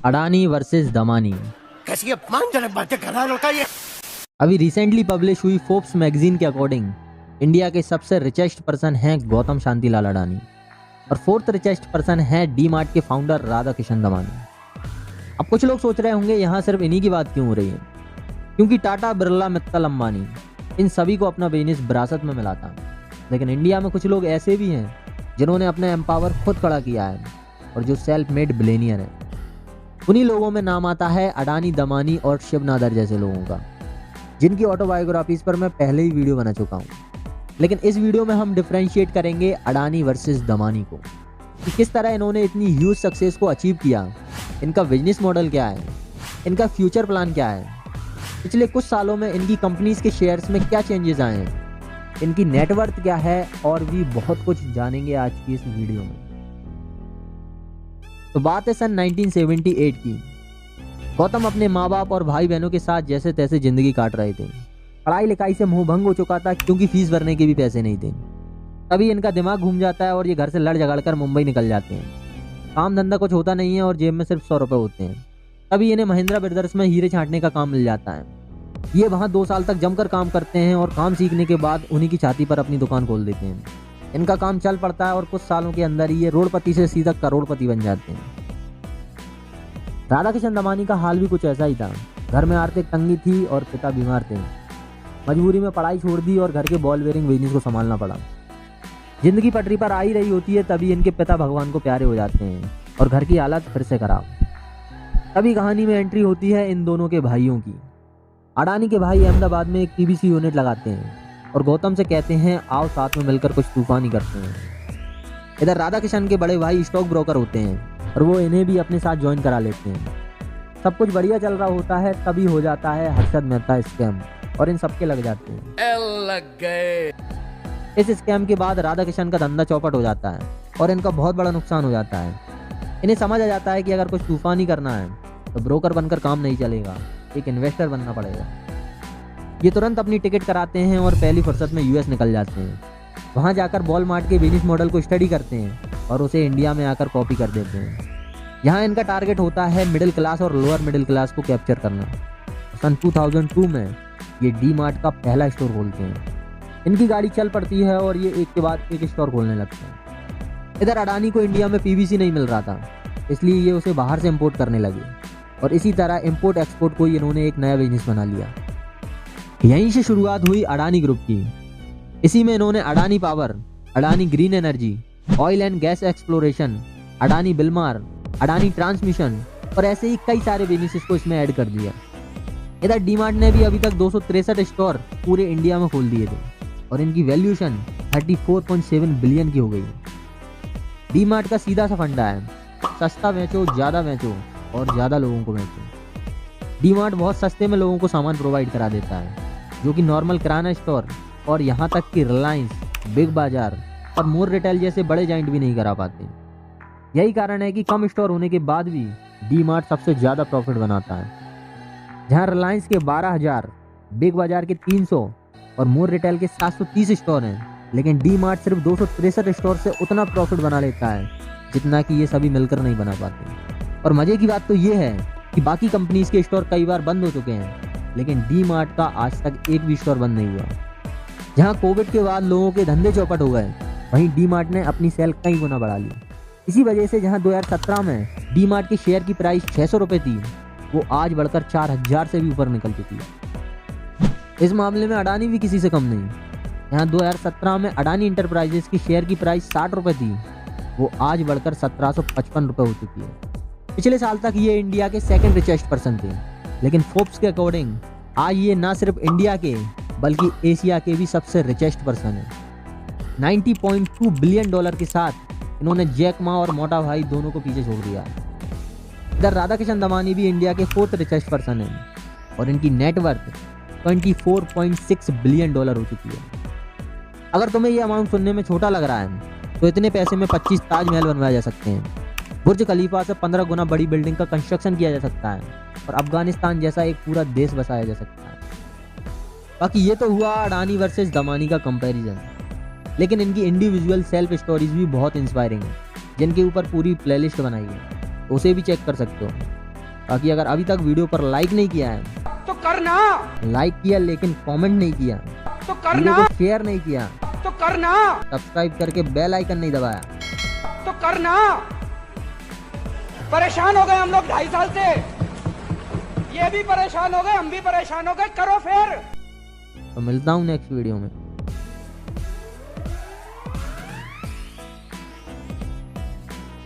Adani versus Damani. कैसी अपमानजनक बातें कर रहा है लड़का ये। अभी रिसेंटली पब्लिश हुई फोर्ब्स मैगजीन के अकॉर्डिंग इंडिया के सबसे रिचेस्ट पर्सन हैं गौतम शांतिलाल अडानी और फोर्थ रिचेस्ट पर्सन है डी मार्ट के फाउंडर राधा किशन दमानी। अब कुछ लोग सोच रहे होंगे यहाँ सिर्फ इन्हीं की बात क्यों हो रही है, क्योंकि टाटा, बिरला, मित्तल, अंबानी इन सभी को अपना बिजनेस विरासत में मिला था। लेकिन इंडिया में कुछ लोग ऐसे भी हैं जिन्होंने अपना एम्पावर खुद खड़ा किया है और जो सेल्फ मेड बिलियनियर है। उन्हीं लोगों में नाम आता है अडानी, दमानी और शिव नादर जैसे लोगों का, जिनकी ऑटोबायोग्राफीज पर मैं पहले ही वीडियो बना चुका हूँ। लेकिन इस वीडियो में हम डिफरेंशिएट करेंगे अडानी वर्सेस दमानी को, कि किस तरह इन्होंने इतनी ह्यूज सक्सेस को अचीव किया, इनका बिजनेस मॉडल क्या है, इनका फ्यूचर प्लान क्या है, पिछले कुछ सालों में इनकी कंपनीज के शेयर्स में क्या चेंजेस आए हैं, इनकी नेटवर्थ क्या है, और भी बहुत कुछ जानेंगे आज की इस वीडियो में। तो बात है सन 1978 की। गौतम अपने माँ बाप और भाई बहनों के साथ जैसे तैसे जिंदगी काट रहे थे। पढ़ाई लिखाई से मुंह भंग हो चुका था क्योंकि फीस भरने के भी पैसे नहीं थे। तभी इनका दिमाग घूम जाता है और ये घर से लड़ झगड़ कर मुंबई निकल जाते हैं। काम धंधा कुछ होता नहीं है और जेब में सिर्फ 100 रुपए होते हैं। तभी इन्हें महिंद्रा ब्रदर्स में हीरे छांटने का काम मिल जाता है। ये वहाँ 2 साल तक जमकर काम करते हैं और काम सीखने के बाद उन्हीं की छाती पर अपनी दुकान खोल देते हैं। इनका काम चल पड़ता है और कुछ सालों के अंदर ही ये रोडपति से सीधा करोड़पति बन जाते हैं। राधा किशन दमानी का हाल भी कुछ ऐसा ही था। घर में आर्थिक तंगी थी और पिता बीमार थे। मजबूरी में पढ़ाई छोड़ दी और घर के बॉल बेयरिंग बिजनेस को संभालना पड़ा। जिंदगी पटरी पर आ ही रही होती है तभी इनके पिता भगवान को प्यारे हो जाते हैं और घर की हालत फिर से खराब। तभी कहानी में एंट्री होती है इन दोनों के भाइयों की। अडानी के भाई अहमदाबाद में एक पीवीसी यूनिट लगाते हैं और गौतम से कहते हैं आओ साथ में मिलकर कुछ तूफान ही करते हैं। इधर राधा किशन के बड़े भाई स्टॉक ब्रोकर होते हैं और वो इन्हें भी अपने साथ ज्वाइन करा लेते हैं। सब कुछ बढ़िया चल रहा होता है तभी हो जाता है हर्षद मेहता स्कैम और इन सबके लग जाते हैं। लग गए। इस स्कैम के बाद राधा किशन का धंधा चौपट हो जाता है और इनका बहुत बड़ा नुकसान हो जाता है। इन्हें समझ आ जाता है कि अगर कुछ तूफान ही करना है तो ब्रोकर बनकर काम नहीं चलेगा, एक इन्वेस्टर बनना पड़ेगा। ये तुरंत अपनी टिकट कराते हैं और पहली फुर्सत में यूएस निकल जाते हैं। वहाँ जाकर वॉलमार्ट के बिजनेस मॉडल को स्टडी करते हैं और उसे इंडिया में आकर कॉपी कर देते हैं। यहाँ इनका टारगेट होता है मिडिल क्लास और लोअर मिडिल क्लास को कैप्चर करना। सन 2002 में ये डी मार्ट का पहला स्टोर खोलते हैं। इनकी गाड़ी चल पड़ती है और ये एक के बाद एक स्टोर खोलने लगते हैं। इधर अडानी को इंडिया में पीवीसी नहीं मिल रहा था, इसलिए ये उसे बाहर से इंपोर्ट करने लगे और इसी तरह इंपोर्ट एक्सपोर्ट को इन्होंने एक नया बिजनेस बना लिया। यहीं से शुरुआत हुई अडानी ग्रुप की। इसी में इन्होंने Adani power, Adani green energy, oil and gas exploration, Adani Wilmar, Adani transmission और ऐसे ही कई सारे बिजनेसेस को इसमें ऐड कर दिया। इधर डी मार्ट ने भी अभी तक 263 स्टोर पूरे इंडिया में खोल दिए थे और इनकी वैल्यूएशन 34.7 बिलियन की हो गई। डी मार्ट का सीधा सा फंडा है, सस्ता बेचो, ज़्यादा बेचो और ज़्यादा लोगों को बेचो। डी मार्ट बहुत सस्ते में लोगों को सामान प्रोवाइड करा देता है, जो कि नॉर्मल किराना स्टोर और यहाँ तक कि रिलायंस, बिग बाजार और मोर रिटेल जैसे बड़े जाइंट भी नहीं करा पाते। यही कारण है कि कम स्टोर होने के बाद भी डी मार्ट सबसे ज़्यादा प्रॉफिट बनाता है। जहाँ रिलायंस के 12,000, बिग बाजार के 300 और मोर रिटेल के 730 स्टोर हैं, लेकिन डी मार्ट सिर्फ 263 स्टोर से उतना प्रॉफिट बना लेता है जितना कि ये सभी मिलकर नहीं बना पाते। और मज़े की बात तो ये है कि बाकी कंपनीज के स्टोर कई बार बंद हो चुके हैं, लेकिन डी मार्ट का आज तक एक भी स्टोर बंद नहीं हुआ। जहाँ कोविड के बाद लोगों के धंधे चौपट हो गए, वहीं डी मार्ट ने अपनी सेल कई गुना बढ़ा ली। इसी वजह से जहाँ 2017 में डी मार्ट के शेयर की प्राइस 600 रुपये थी, वो आज बढ़कर 4,000 से भी ऊपर निकल चुकी है। इस मामले में अडानी भी किसी से कम नहीं। यहाँ 2017 में अडानी इंटरप्राइजेस की शेयर की प्राइस 60 रुपये थी, वो आज बढ़कर 1755 रुपये हो चुकी है। पिछले साल तक ये इंडिया के सेकंड रिचेस्ट पर्सन थे, लेकिन फोर्ब्स के अकॉर्डिंग आज ये ना सिर्फ इंडिया के बल्कि एशिया के भी सबसे रिचेस्ट पर्सन है। 90.2 बिलियन डॉलर के साथ इन्होंने जैक मा और मोटा भाई दोनों को पीछे छोड़ दिया। इधर राधा किशन दमानी भी इंडिया के 4th रिचेस्ट पर्सन है और इनकी नेटवर्थ 24.6 बिलियन डॉलर हो चुकी है। अगर तुम्हें ये अमाउंट सुनने में छोटा लग रहा है तो इतने पैसे में 25 ताजमहल बनवाए जा सकते हैं, बुर्ज खलीफा से 15 गुना बड़ी बिल्डिंग का कंस्ट्रक्शन किया जा सकता है और अफगानिस्तान जैसा एक पूरा देश बसाया जा सकता है। बाकी ये तो हुआ अडानी वर्सेस दमानी का कंपैरिजन, लेकिन इनकी इंडिविजुअल सेल्फ स्टोरीज भी बहुत इंस्पायरिंग है, जिनके ऊपर पूरी प्लेलिस्ट बनाई है, तो उसे भी चेक कर सकते हो। बाकी अगर अभी तक वीडियो पर लाइक नहीं किया है तो करना, लाइक किया लेकिन कमेंट नहीं किया, तो वीडियो करना, को शेयर नहीं किया, तो करना, सब्सक्राइब करके बेल आइकन नहीं दबाया, तो करना। परेशान हो गए हम लोग 2.5 साल से, ये भी परेशान हो गए, हम भी परेशान हो गए, करो फिर। तो मिलता हूँ नेक्स्ट वीडियो में।